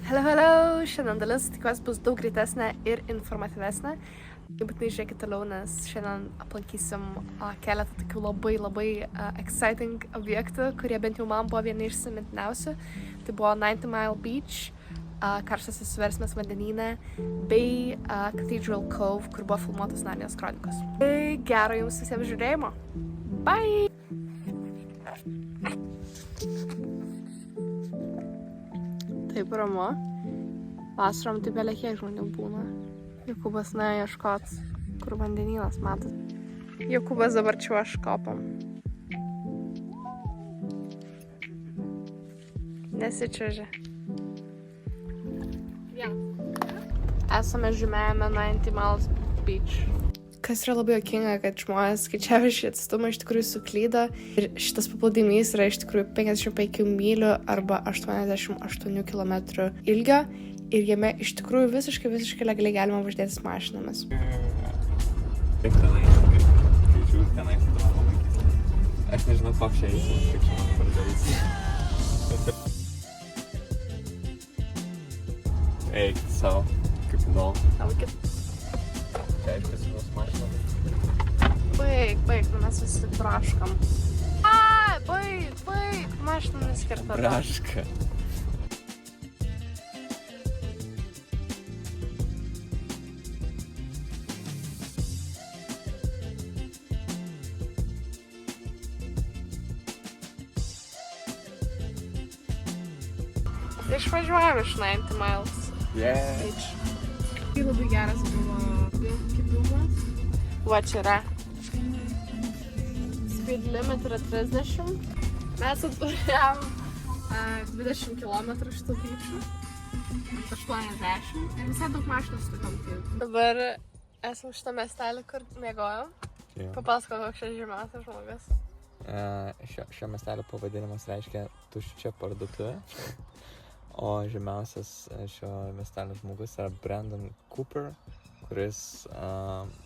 Hello, šiandien dalis tikiuosi bus daug greitesnė ir informatyvesnė. Būtinai žiūrėkit toliau, nes šiandien aplankysim keletą tokių labai exciting objektų, kurie bent jau man buvo vieni iš įsimintiniausių. Tai buvo 90 Mile Beach, karštasis versmės vandenyne, bei Cathedral Cove, kur buvo filmuotos Narnijos kronikos. Tai gero jums visiems žiūrėjimo. Bye! Taip ramu. Vasarom tai belie kiek žmonių būna. Jokūbas nuėjo ieškot, kur vandenynas, matot. Jokūbas dabar čiuoš kopam. Nesičiuožia. Esame žymėjame 90 Miles Beach. Kas yra labai juokinga, kad žmonės skaičiavę šį atstumą iš tikrųjų suklydo. Ir šitas paplūdimys yra iš tikrųjų 55 mylių arba 88 km ilgio. Ir jame iš tikrųjų visiškai legaliai galima važinėtis mašinomis. Tik tenais, skaičiu, tenais atrodo labai keista. Aš nežinau, koks čia eismas, kaip čia man padarys. Eik savo, kaip įdomu. Laukit. Čia aiškas mūsų mašina. Baig, nu mes visi braškam. Baig, mašina neskirta. Braška. Išvažiuojam iš 90 Miles Beach. Tai labai geras buvo kibumas. Va čia yra. Speed limit yra 30. Mes atvarėm 20 km šitų krypčių. 80. Ir visai daug mašinų sutikom. Dabar esam šitą miestelį, kur mėgojom. Papasakok, koks čia žymiausias žmogus. Šio miestelio pavadinimas reiškia tuščia parduotuvė. O žymiausias šio miestelio žmogus yra Brandon Cooper, kuris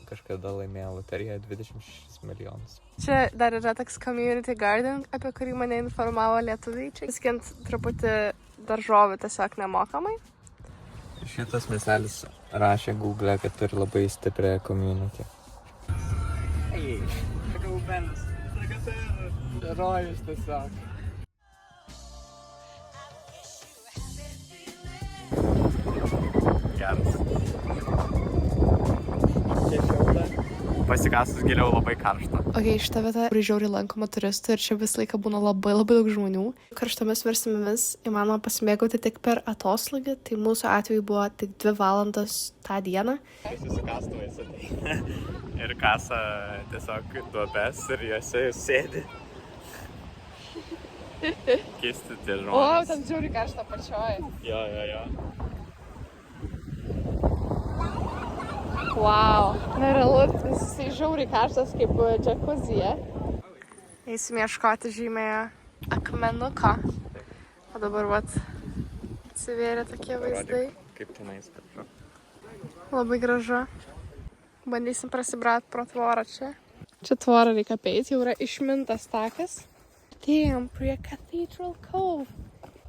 kažkada laimėjo loteriją 26 milijonus. Čia dar yra toks community garden, apie kurį mane informavo lietuviai. Čia skint truputį daržovių tiesiog nemokamai. Šitas miestelis rašė Google, kad turi labai stiprią community. Ei, šaka upelis. Šaka tai rojus tiesiog. Geras. Pasikasus giliau labai karšta. Šitą vietą yra žiauriai lankoma turistų ir čia visą laiką būna labai daug žmonių. Karštomis versmėmis įmanoma pasimėgauti tik per atoslūgį, tai mūsų atveju buvo tik 2 valandos tą dieną. Visi su kastuvais ateina ir kasa tiesiog duobes ir juose jūs sėdi. Keisti tie žmonės. Ten žiauriai karšta pačioj. Jo. Wow, nerealu, jisai žiauriai karštas kaip džakuzyje. Eisim ieškoti žymėje akmenuką. O dabar atsivėrė tokie vaizdai. Kaip tenais kartu. Labai gražu. Bandysim prasibraut pro tvorą čia. Čia tvorą reikia apeiti, jau yra išmintas takas. Atėjom prie Cathedral Cove.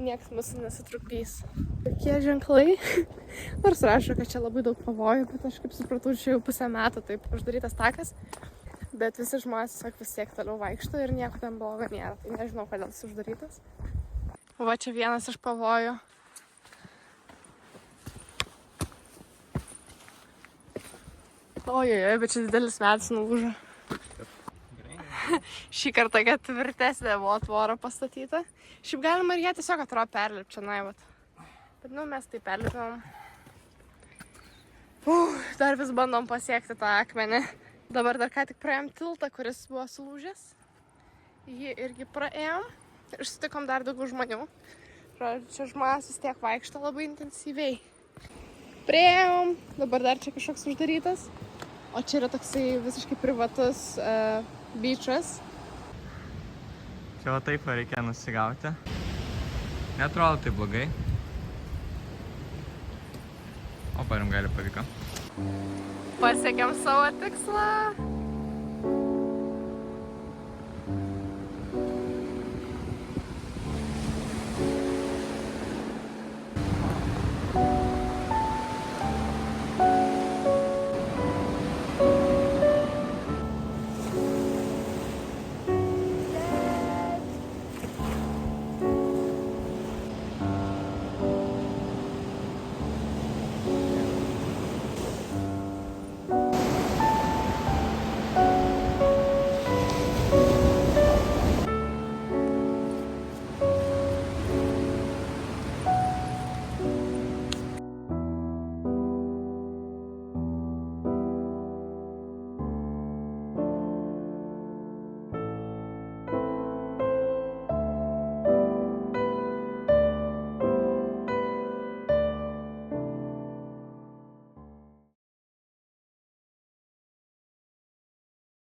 Niekas mūsų nesutrukdys. Tokie ženklai. Nors rašo, kad čia labai daug pavojų, bet aš kaip supratau, čia jau pusę metų taip uždarytas takas. Bet visi žmonės tiesiog vis tiek toliau vaikšto ir nieko ten blogo nėra. Tai nežinau, kodėl jis uždarytas. Va čia vienas iš pavojų. Ojoj, bet čia didelis medis nulūžo. Šį kartą, kad tvirtesnė buvo tvora pastatyta. Šiaip galima ir ją tiesiog atrodo perlipti čia, Bet mes tai perlipėm. Dar vis bandom pasiekti tą akmenį. Dabar dar ką tik praėjom tiltą, kuris buvo sulūžęs. Jį irgi praėjom. Ir sutikom dar daugiau žmonių. Čia žmonės vis tiek vaikšto labai intensyviai. Priėjom. Dabar dar čia kažkoks uždarytas. O čia yra toksai visiškai privatus beachas. Čia va taip reikia nusigauti. Neatrodo tai blogai. O parim gali pavyko. Pasiekėm savo tikslą.